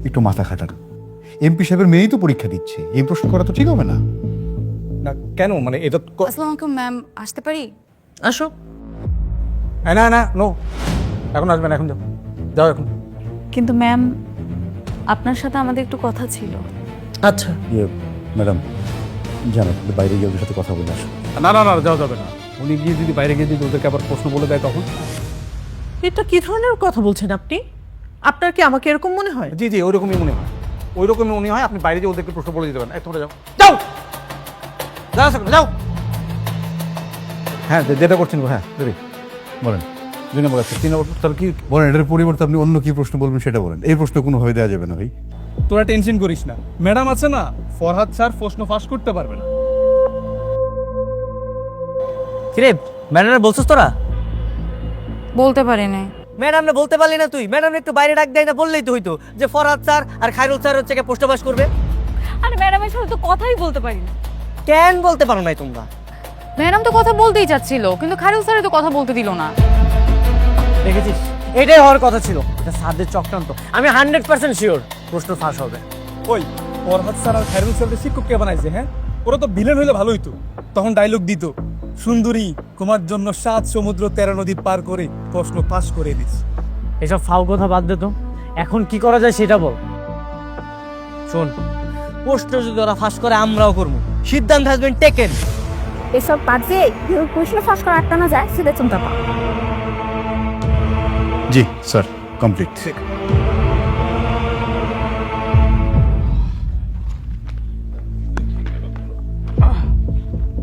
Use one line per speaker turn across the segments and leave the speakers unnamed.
একটু মাথা খাটান। এমপি সাহেবের মেয়েই তো পরীক্ষা দিচ্ছে, এই প্রশ্ন করা তো ঠিক হবে না।
না কেন, মানে এটা
আসসালামু আলাইকুম ম্যাম, আসতে পারি?
আসো।
না না নো, এখন আসবেন, এখন যাও, যাও এখন।
কিন্তু ম্যাম, আপনার সাথে আমাদের একটু কথা ছিল।
আচ্ছা,
ম্যাডাম জানো, বাইরে গিয়ে ওদের সাথে কথা বলে আসো।
না না না, যাওয়া যাবে না। উনি গিয়ে যদি বাইরে গিয়ে যদি ওদেরকে আবার প্রশ্ন বলে দেয় তখন?
এটা কি ধরনের কথা বলছেন আপনি? আপনার কি আমাকে এরকম মনে হয়?
জি জি, ওইরকমই মনে হয়, ওইরকমই মনে হয়। আপনি বাইরে গিয়ে ওদেরকে প্রশ্ন বলে দিতে পারেন। তোমরা যাও, যাও যাও সেখানে যাও। হ্যাঁ, যেটা করছেন হ্যাঁ দিদি
বলেন
2 নম্বর আছে, 3 নম্বর তাহলে কি?
বলেন, এটার পরিবর্তে আপনি অন্য কি প্রশ্ন বলবেন সেটা বলেন। এই প্রশ্ন কোনোভাবে দেওয়া যাবে না ভাই।
তোরা টেনশন করিস না, ম্যাডাম আছে না, ফরহাদ স্যার প্রশ্ন ফাঁস করতে পারবে না।
কিরে ম্যাডাম বলছিস তোরা?
বলতে পারি না।
ম্যাডাম বলতে পারলি না তুই? ম্যাডাম একটু বাইরে ডাক দেয় না, বললেই তো হইতো যে ফরহাদ স্যার আর খায়রুল স্যার হচ্ছে প্রশ্ন পাস করবে।
আরে ম্যাডামের সাথে তো কথাই বলতে পারি না।
কেন বলতে পারো নাই তোমরা?
ম্যাডাম তো কথা বলতেই চাচ্ছিল, কিন্তু খায়রুল স্যার তো কথা বলতে দিল না।
দেখেছিস, এটাই হওয়ার কথা ছিল। এটা স্যারদের চক্রান্ত। আমি 100% শিওর প্রশ্ন ফাঁস হবে।
ওই ফরহাদ স্যার আর খায়রুল স্যারকে শিক্ষক কে বানাইছে? হ্যাঁ, ওরা তো ভিলেন হইলে ভালো হইতো। তখন ডায়লগ দিত, সুন্দরী তোমার জন্য 7 সমুদ্র 13 নদী পার করে প্রশ্ন পাস করে দিস।
এসব ফাও কথা বাদ দে তো, এখন কি করা যায় সেটা বল। শোন, প্রশ্ন যদি ওরা ফাঁস করে আমরাও করবো, সিদ্ধান্ত হ্যাজ বিন টেকেন।
এসব বাদে প্রশ্ন ফাঁস করা আটকানো যায় সেটা চিন্তা পাও।
জি স্যার, কমপ্লিট।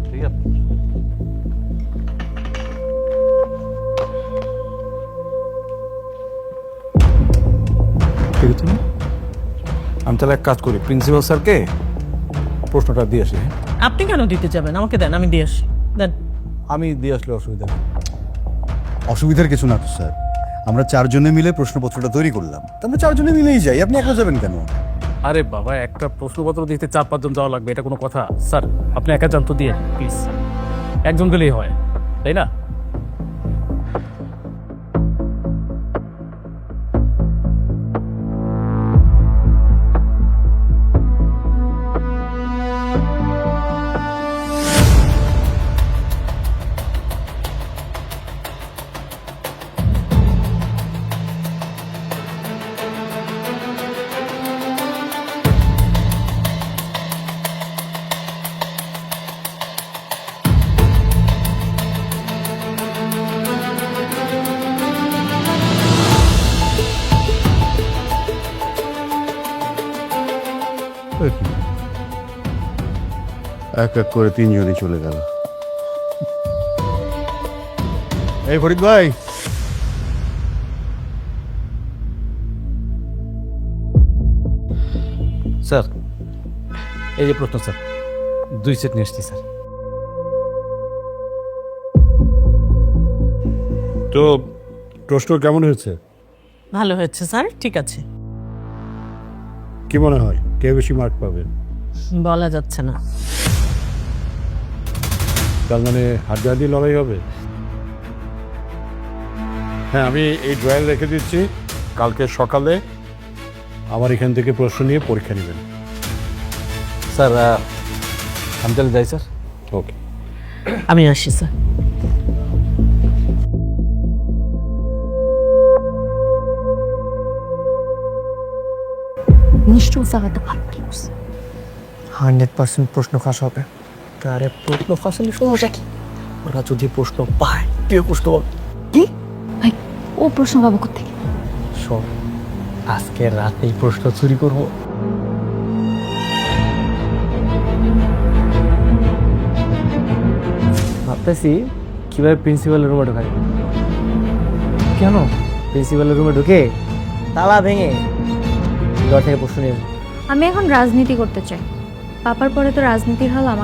ঠিক আছে। ঠিক আছে, আমি তাহলে এক কাজ করি, প্রিন্সিপাল স্যারকে প্রশ্নটা দিয়ে আসি। হ্যাঁ,
আপনি কেন দিতে যাবেন? আমাকে দেন, আমি দিয়ে আসি। দেন।
আমি দিয়ে আসলে অসুবিধা নেই।
অসুবিধার কিছু না তো স্যার, আমরা 4 জনে মিলে প্রশ্নপত্রটা তৈরি করলাম, তো আমরা 4 জনে মিলেই যাই। আপনি একা যাবেন কেন?
আরে বাবা, একটা প্রশ্নপত্র দিতে 4-5 জন যাওয়া লাগবে, এটা কোনো কথা? স্যার আপনি একা জান তো, দিয়ে প্লিজ, একজন দিলেই হয়, তাই না?
এক এক করে 3 জনই চলে গেল। এই ফরিদ ভাই,
স্যার, এই যে প্রশ্ন স্যার, 2 সেট নিয়ে আসছি স্যার।
তো প্রশ্ন কেমন হয়েছে?
ভালো হয়েছে স্যার, ঠিক আছে।
কি মনে হয় কে বেশি মার্ক পাবে?
বলা যাচ্ছে না।
তার মানে হাড্ডাহাড্ডি লড়াই হবে? হ্যাঁ, আমি এই ড্রয়ার রেখে দিচ্ছি, কালকে সকালে আমার এখান থেকে প্রশ্ন নিয়ে পরীক্ষা নেবেন।
স্যার আমি তাহলে যাই স্যার।
ওকে।
আমি আসি স্যার।
নিশ্চয় জায়গাটা ভালো করছে।
100% প্রশ্ন ফাঁস হবে। আরে প্রশ্ন ফাঁস হলে সমস্যা কি? ওরা যদি প্রশ্ন পায়, কেউ প্রশ্ন পাবে।
কি ভাই, ও প্রশ্ন পাবো কোথেকে?
শোন, আজকে রাতেই প্রশ্ন চুরি করবো। ভাবতেছি কিভাবে প্রিন্সিপালের রুমে ঢোকাই। কেন? প্রিন্সিপালের রুমে ঢুকে তালা ভেঙে ঘর থেকে প্রশ্ন নিয়ে আসবো।
আমি এখন রাজনীতি করতে চাই। পাপার পরে তো রাজনীতির হাল আমার